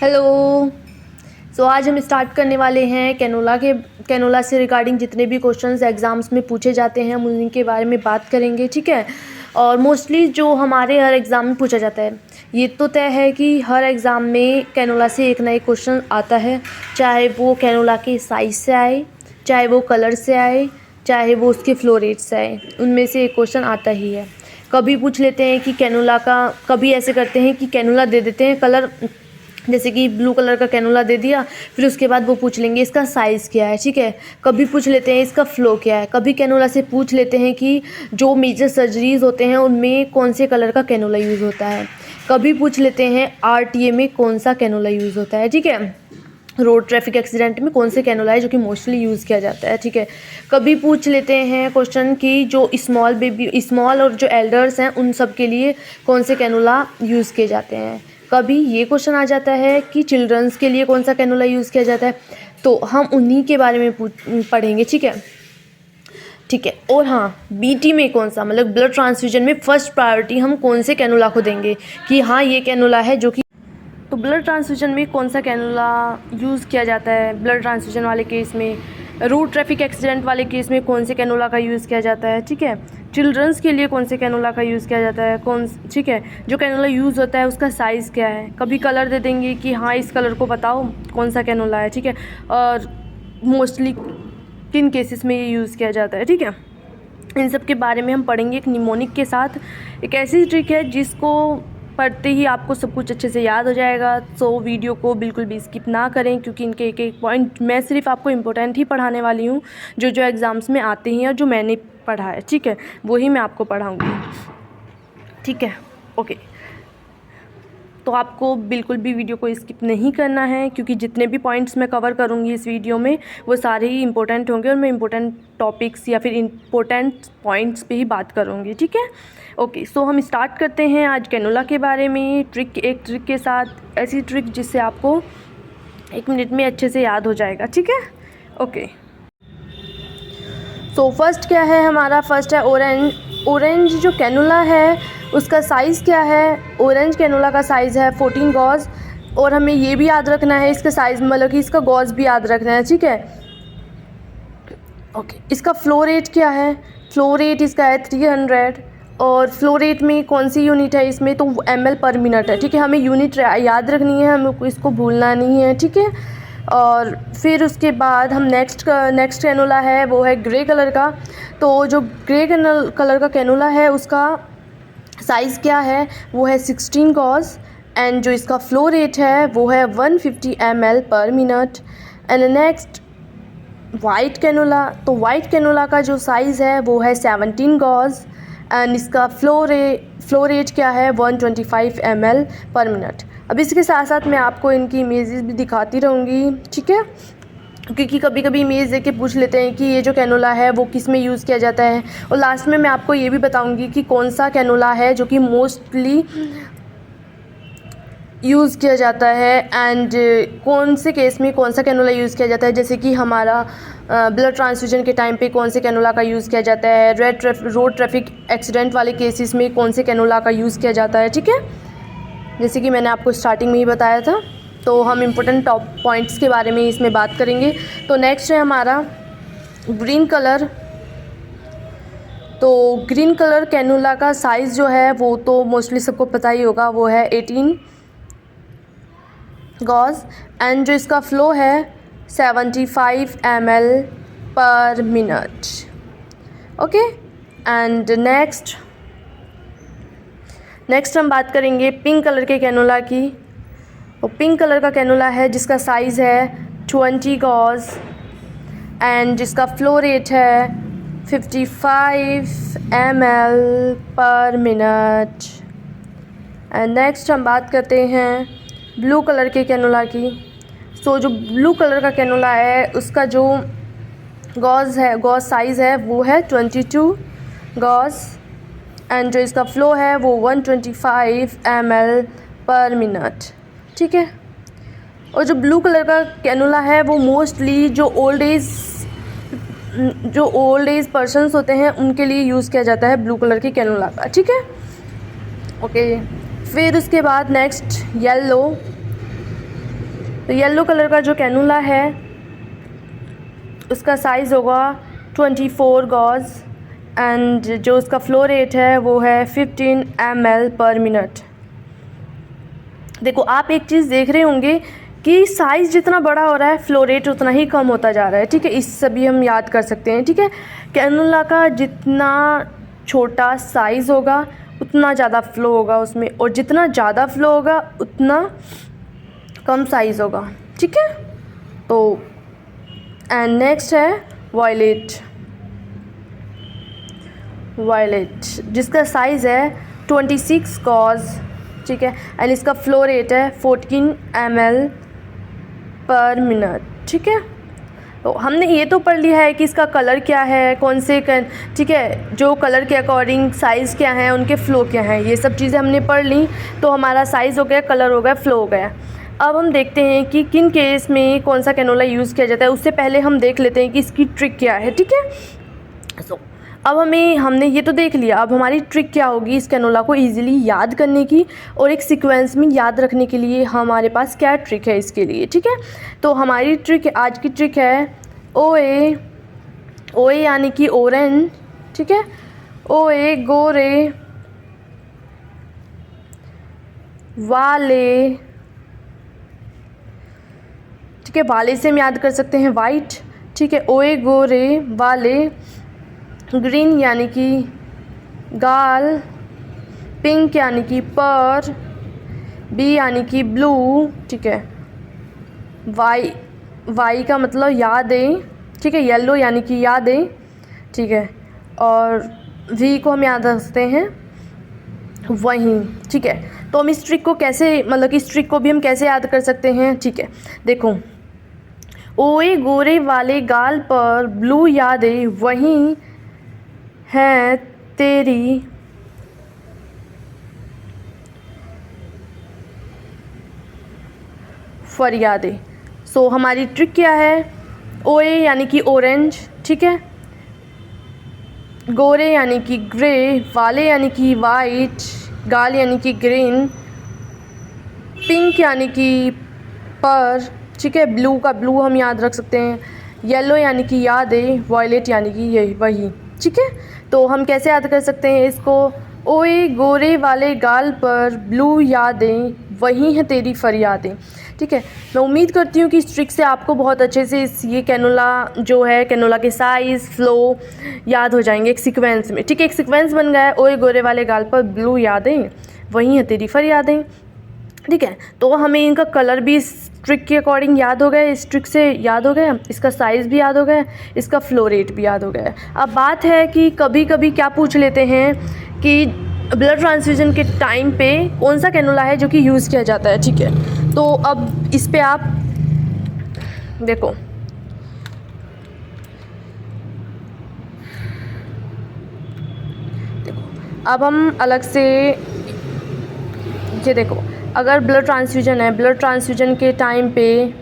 Hello. आज हम start करने वाले हैं कैनोला से रिगार्डिंग जितने भी क्वेश्चंस एग्ज़ाम्स में पूछे जाते हैं हम उनके बारे में बात करेंगे, ठीक है। और मोस्टली जो हमारे हर एग्ज़ाम में पूछा जाता है, ये तो तय है कि हर एग्ज़ाम में कैनोला से एक ना एक क्वेश्चन आता है, चाहे वो कैनोला के साइज़ से आए, चाहे वो कलर से आए, चाहे वो उसके फ्लो रेट से आए, उनमें से एक क्वेश्चन आता ही है। कभी पूछ लेते हैं कि कैनोला का, कभी ऐसे करते हैं कि कैनोला दे देते हैं कलर, जैसे कि ब्लू कलर का कैनोला दे दिया, फिर उसके बाद वो पूछ लेंगे इसका साइज़ क्या है, ठीक है। कभी पूछ लेते हैं इसका फ़्लो क्या है, कभी कैनोला से पूछ लेते हैं कि जो मेजर सर्जरीज़ होते हैं उनमें कौन से कलर का कैनोला यूज़ होता है, कभी पूछ लेते हैं आरटीए में कौन सा कैनोला यूज़ होता है, ठीक है। रोड ट्रैफिक एक्सीडेंट में कौन से कैनोला है जो कि मोस्टली यूज़ किया जाता है, ठीक है। कभी पूछ लेते हैं क्वेश्चन कि जो स्मॉल और जो एल्डर्स हैं उन सब के लिए कौन से कैनोला यूज़ किए जाते हैं। कभी ये क्वेश्चन आ जाता है कि चिल्ड्रंस के लिए कौन सा कैनोला यूज़ किया जाता है, तो हम उन्हीं के बारे में पढ़ेंगे, ठीक है। और हाँ, बीटी में कौन सा, मतलब ब्लड ट्रांसफ्यूजन में फ़र्स्ट प्रायोरिटी हम कौन से कैनोला को देंगे कि हाँ ये कैनोला है जो कि, तो ब्लड ट्रांसफ्यूजन में कौन सा कैनोला यूज़ किया जाता है ब्लड ट्रांसफ्यूजन वाले केस में, रोड ट्रैफिक एक्सीडेंट वाले केस में कौन से कैनोला का यूज़ किया जाता है, ठीक है। चिल्ड्रंस के लिए कौन से कैनोला का यूज़ किया जाता है, ठीक है। जो कैनोला यूज़ होता है उसका साइज़ क्या है, कभी कलर दे देंगे कि हाँ इस कलर को बताओ कौन सा कैनोला है, ठीक है। और मोस्टली किन केसेस में ये यूज़ किया जाता है, ठीक है। इन सब के बारे में हम पढ़ेंगे एक निमोनिक के साथ। एक ऐसी ट्रिक है जिसको पढ़ते ही आपको सब कुछ अच्छे से याद हो जाएगा, तो वीडियो को बिल्कुल भी स्किप ना करें, क्योंकि इनके एक एक पॉइंट मैं सिर्फ आपको इम्पोर्टेंट ही पढ़ाने वाली हूँ, जो एग्ज़ाम्स में आते हैं और जो मैंने पढ़ा है, ठीक है, वही मैं आपको पढ़ाऊँगी, ठीक है। ओके, तो आपको बिल्कुल भी वीडियो को स्किप नहीं करना है, क्योंकि जितने भी पॉइंट्स मैं कवर करूँगी इस वीडियो में वो सारे ही इंपॉर्टेंट होंगे और मैं इंपॉर्टेंट टॉपिक्स या फिर इंपॉर्टेंट पॉइंट्स पे ही बात करूँगी, ठीक है। ओके, सो हम स्टार्ट करते हैं आज कैनोला के बारे में। एक ट्रिक के साथ, ऐसी ट्रिक जिससे आपको 1 मिनट में अच्छे से याद हो जाएगा, ठीक है। ओके, सो फर्स्ट क्या है हमारा, फर्स्ट है ऑरेंज जो कैनोला है उसका साइज़ क्या है। ऑरेंज कैनोला का साइज़ है 14 गॉज, और हमें ये भी याद रखना है इसका साइज़, मतलब कि इसका गॉज भी याद रखना है, ठीक है। ओके, इसका फ्लो रेट क्या है, फ्लो रेट इसका है 300, और फ्लो रेट में कौन सी यूनिट है इसमें, तो ml पर मिनट है, ठीक है। हमें यूनिट याद रखनी है, हमें इसको भूलना नहीं है, ठीक है। और फिर उसके बाद हम नेक्स्ट कैनोला है वो है ग्रे कलर का। तो जो ग्रे कलर का कैनोला है उसका साइज़ क्या है, वो है 16 गॉज, एंड जो इसका फ्लो रेट है वो है 150 ml पर minute. And next white cannula, तो वाइट कैनोला का जो साइज़ है वो है 17 गॉज, एंड इसका फ्लो रेट क्या है 125 ml पर मिनट। अब इसके साथ साथ मैं आपको इनकी इमेजेस भी दिखाती रहूँगी, ठीक है, क्योंकि कभी कभी इमेज देख के पूछ लेते हैं कि ये जो कैनोला है वो किस में यूज़ किया जाता है। और लास्ट में मैं आपको ये भी बताऊंगी कि कौन सा कैनोला है जो कि मोस्टली यूज़ किया जाता है, एंड कौन से केस में कौन सा कैनोला यूज़ किया जाता है। जैसे कि हमारा ब्लड ट्रांसफ्यूजन के टाइम पे कौन से कैनोला का यूज़ किया जाता है, रोड ट्रैफिक एक्सीडेंट वाले केसेस में कौन से कैनोला का यूज़ किया जाता है, ठीक है, जैसे कि मैंने आपको स्टार्टिंग में ही बताया था। तो हम इम्पोर्टेंट टॉप पॉइंट्स के बारे में इसमें बात करेंगे। तो नेक्स्ट है हमारा ग्रीन कलर। तो ग्रीन कलर कैनोला का साइज़ जो है वो तो मोस्टली सबको पता ही होगा, वो है 18 गॉज, एंड जो इसका फ़्लो है 75 ml पर मिनट। ओके, एंड नेक्स्ट हम बात करेंगे पिंक कलर के कैनोला की। तो पिंक कलर का कैनोला है जिसका साइज़ है 20 गॉज, एंड जिसका फ्लो रेट है 55 ml पर मिनट। एंड नेक्स्ट हम बात करते हैं ब्लू कलर के कैनोला की। सो जो ब्लू कलर का कैनोला है उसका जो गॉज साइज़ है वो है 22 गॉज, एंड जो इसका फ़्लो है वो 125 ml पर मिनट, ठीक है। और जो ब्लू कलर का कैनोला है वो मोस्टली जो ओल्ड एज पर्सन्स होते हैं उनके लिए यूज़ किया जाता है ब्लू कलर के कैनोला का, ठीक है। ओके, फिर उसके बाद नेक्स्ट येलो। तो येलो कलर का जो कैनुला है उसका साइज़ होगा 24 गॉज एंड जो उसका फ्लो रेट है वो है 15 ml पर मिनट। देखो आप एक चीज़ देख रहे होंगे कि साइज़ जितना बड़ा हो रहा है फ्लो रेट उतना ही कम होता जा रहा है, ठीक है। इससे भी हम याद कर सकते हैं, ठीक है। कैनुला का जितना छोटा साइज़ होगा उतना ज़्यादा फ्लो होगा उसमें, और जितना ज़्यादा फ्लो होगा उतना कम साइज़ होगा, ठीक है। तो एंड नेक्स्ट है वायलेट जिसका साइज़ है 26 गॉज, ठीक है, एंड इसका फ्लो रेट है 14 ml पर मिनट, ठीक है। तो हमने ये तो पढ़ लिया है कि इसका कलर क्या है, कौन से ठीक है, जो कलर के अकॉर्डिंग साइज़ क्या है, उनके फ़्लो क्या हैं, ये सब चीज़ें हमने पढ़ ली। तो हमारा साइज़ हो गया, कलर हो गया, फ़्लो हो गया। अब हम देखते हैं कि किन केस में कौन सा कैनोला यूज़ किया जाता है। उससे पहले हम देख लेते हैं कि इसकी ट्रिक क्या है, ठीक है। सो अब हमने ये तो देख लिया, अब हमारी ट्रिक क्या होगी इस कैनोला को ईज़िली याद करने की और एक सीक्वेंस में याद रखने के लिए हमारे पास क्या ट्रिक है इसके लिए, ठीक है। तो हमारी ट्रिक, आज की ट्रिक है OA यानी कि ऑरेंज, ठीक है। OA गोरे, वाले, ठीक है, वाले से हम याद कर सकते हैं वाइट, ठीक है। OA गोरे वाले, ग्रीन यानी कि गाल, पिंक यानी कि पर, B यानी कि ब्लू, ठीक है। वाई का मतलब यादें, ठीक है। येलो यानी कि यादें, ठीक है। और V को हम याद रखते हैं वहीं, ठीक है। तो हम इस ट्रिक को कैसे, मतलब इस ट्रिक को भी हम कैसे याद कर सकते हैं, ठीक है। देखो, ओए गोरे वाले गाल पर ब्लू यादें वहीं हैं तेरी फरियादें। सो हमारी ट्रिक क्या है, OA यानी कि ऑरेंज, ठीक है, गोरे यानी कि ग्रे, वाले यानी कि वाइट, गाल यानी कि ग्रीन, पिंक यानी कि पर, ठीक है, ब्लू का ब्लू हम याद रख सकते हैं, येलो यानी कि यादें, वायलेट यानी कि ये वही, ठीक है। तो हम कैसे याद कर सकते हैं इसको, ओए गोरे वाले गाल पर ब्लू यादें वही हैं तेरी फरियादें, ठीक है। मैं उम्मीद करती हूँ कि इस ट्रिक से आपको बहुत अच्छे से ये कैनोला जो है, कैनोला के साइज़, फ्लो याद हो जाएंगे एक सीक्वेंस में, ठीक है। एक सीक्वेंस बन गया है, ओए गोरे वाले गाल पर ब्लू यादें वही हैं तेरी फरियादें, ठीक है। तो हमें इनका कलर भी इस ट्रिक के अकॉर्डिंग याद हो गया, इस ट्रिक से याद हो गया, इसका साइज़ भी याद हो गया, इसका फ्लो रेट भी याद हो गया। अब बात है कि कभी कभी क्या पूछ लेते हैं कि ब्लड ट्रांसफ्यूजन के टाइम पे कौन सा कैनोला है जो कि यूज़ किया जाता है, ठीक है। तो अब इस पे आप देखो, अब हम अलग से ये देखो, अगर ब्लड ट्रांसफ्यूजन है, ब्लड ट्रांसफ्यूजन के टाइम पे,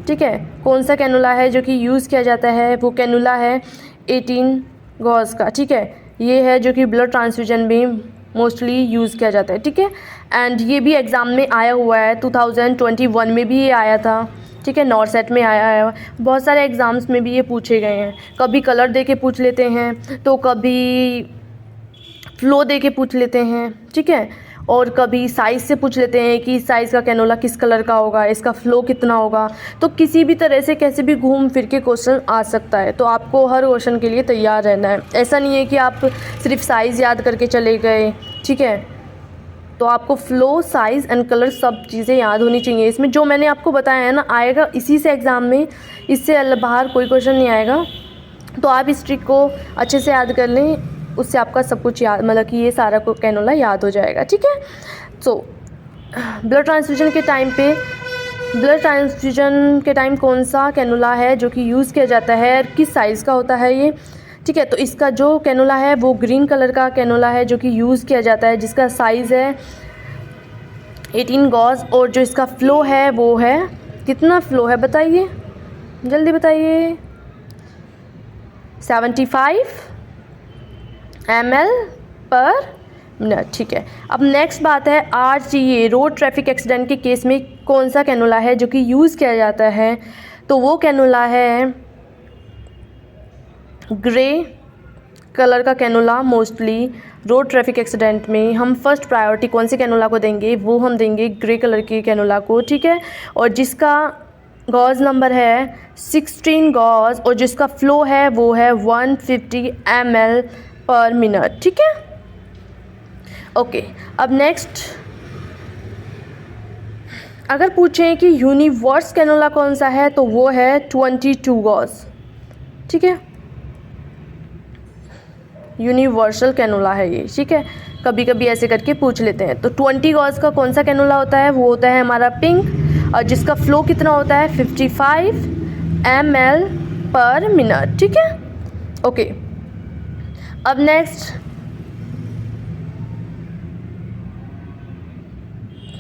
ठीक है, कौन सा कैनुला है जो कि यूज़ किया जाता है, वो कैनुला है 18 गॉज का, ठीक है। ये है जो कि ब्लड ट्रांसफ्यूजन में मोस्टली यूज़ किया जाता है, ठीक है। एंड ये भी एग्ज़ाम में आया हुआ है, 2021 में भी ये आया था, ठीक है, नॉर्सेट में आया है, बहुत सारे एग्ज़ाम्स में भी ये पूछे गए हैं। कभी कलर दे के पूछ लेते हैं, तो कभी फ्लो दे के पूछ लेते हैं, ठीक है, और कभी साइज़ से पूछ लेते हैं कि साइज़ का कैनोला किस कलर का होगा, इसका फ़्लो कितना होगा। तो किसी भी तरह से कैसे भी घूम फिर के क्वेश्चन आ सकता है, तो आपको हर क्वेश्चन के लिए तैयार रहना है। ऐसा नहीं है कि आप सिर्फ साइज़ याद करके चले गए, ठीक है। तो आपको फ़्लो, साइज़ एंड कलर सब चीज़ें याद होनी चाहिए। इसमें जो मैंने आपको बताया है ना, आएगा इसी से एग्ज़ाम में, इससे बाहर कोई क्वेश्चन नहीं आएगा। तो आप इस ट्रिक को अच्छे से याद कर लें, उससे आपका सब कुछ याद, मतलब कि ये सारा कैनोला याद हो जाएगा, ठीक है। सो ब्लड ट्रांसफ्यूजन के टाइम पे, ब्लड ट्रांसफ्यूजन के टाइम कौन सा कैनोला है जो कि यूज़ किया जाता है, किस साइज़ का होता है ये, ठीक है। तो इसका जो कैनोला है वो ग्रीन कलर का कैनोला है जो कि यूज़ किया जाता है, जिसका साइज़ है 18 गॉज, और जो इसका फ़्लो है वो है, कितना फ़्लो है बताइए, जल्दी बताइए, 75 ml पर मिनट, ठीक है। अब नेक्स्ट बात है RTA रोड ट्रैफिक एक्सीडेंट के केस में कौन सा कैनोला है जो कि यूज़ किया जाता है, तो वो कैनोला है ग्रे कलर का cannula. Mostly road traffic accident में हम फर्स्ट प्रायोरिटी कौन से कैनोला को देंगे, वो हम देंगे ग्रे कलर के कैनोला को, ठीक है। और जिसका गॉज नंबर है 16 गॉज और जिसका फ्लो है वो है 150 ml पर मिनट, ठीक है। ओके, अब नेक्स्ट अगर पूछें कि यूनिवर्स कैनोला कौन सा है तो वो है 22 गॉज, ठीक है। यूनिवर्सल कैनोला है ये, ठीक है। कभी कभी ऐसे करके पूछ लेते हैं। तो 20 गॉज का कौन सा कैनोला होता है, वो होता है हमारा पिंक और जिसका फ्लो कितना होता है 55 ml पर मिनट, ठीक है। ओके, अब नेक्स्ट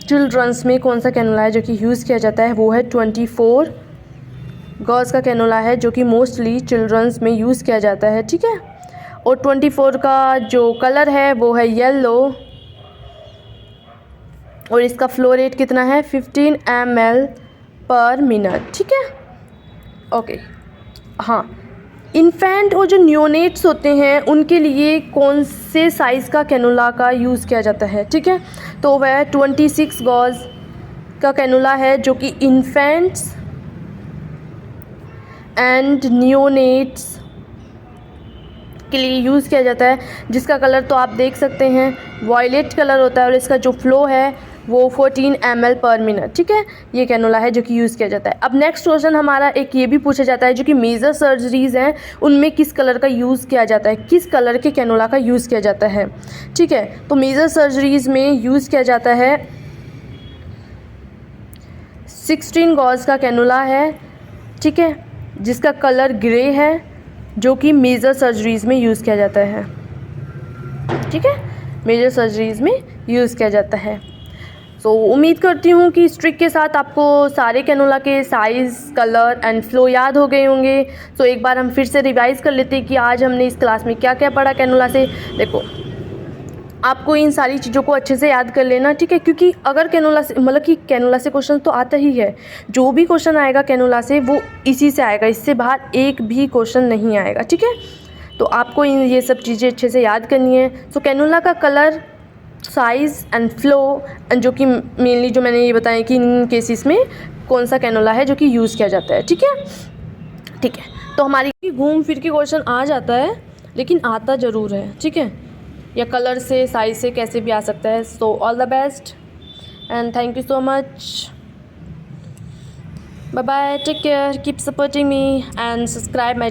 चिल्ड्रंस में कौन सा कैनोला है जो कि यूज़ किया जाता है, वो है 24 गॉज का कैनोला है जो कि मोस्टली चिल्ड्रंस में यूज़ किया जाता है, ठीक है। और 24 का जो कलर है वो है येलो और इसका फ्लो रेट कितना है 15 ml पर मिनट, ठीक है। ओके, हाँ, इन्फेंट और जो न्यूनेट्स होते हैं उनके लिए कौन से साइज़ का कैनोला का यूज़ किया जाता है, ठीक है। तो वह 26 गॉज का कैनोला है जो कि इन्फेंट्स एंड न्यूनेट्स के लिए यूज़ किया जाता है, जिसका कलर तो आप देख सकते हैं वॉयलेट कलर होता है और इसका जो फ्लो है वो 14 ml पर मिनट, ठीक है। ये कैनोला है जो कि यूज़ किया जाता है। अब नेक्स्ट क्वेश्चन हमारा एक ये भी पूछा जाता है जो कि मेजर सर्जरीज़ हैं उनमें किस कलर का यूज़ किया जाता है, किस कलर के कैनोला का यूज़ किया जाता है, ठीक है। तो मेजर सर्जरीज़ में यूज़ किया जाता है 16 गॉज का कैनोला है, ठीक है, जिसका कलर ग्रे है, जो कि मेजर सर्जरीज़ में यूज़ किया जाता है, ठीक है। मेजर सर्जरीज़ में यूज़ किया जाता है। सो उम्मीद करती हूँ कि इस ट्रिक के साथ आपको सारे कैनोला के साइज़, कलर एंड फ्लो याद हो गए होंगे। सो एक बार हम फिर से रिवाइज़ कर लेते हैं कि आज हमने इस क्लास में क्या क्या पढ़ा कैनोला से। देखो, आपको इन सारी चीज़ों को अच्छे से याद कर लेना, ठीक है, क्योंकि अगर कैनोला से मतलब कि कैनोला से क्वेश्चन तो आता ही है, जो भी क्वेश्चन आएगा कैनोला से वो इसी से आएगा, इससे बाहर एक भी क्वेश्चन नहीं आएगा, ठीक है। तो आपको ये सब चीज़ें अच्छे से याद करनी है। सो कैनोला का कलर, साइज़ एंड फ्लो, जो कि मेनली जो मैंने ये बताया कि इन केसेस में कौन सा कैनोला है जो कि यूज़ किया जाता है, ठीक है, ठीक है। तो हमारी घूम फिर के क्वेश्चन आ जाता है, लेकिन आता ज़रूर है, ठीक है, या कलर से, साइज से, कैसे भी आ सकता है। So all the best and thank you so much, bye bye, take care, keep supporting me and subscribe my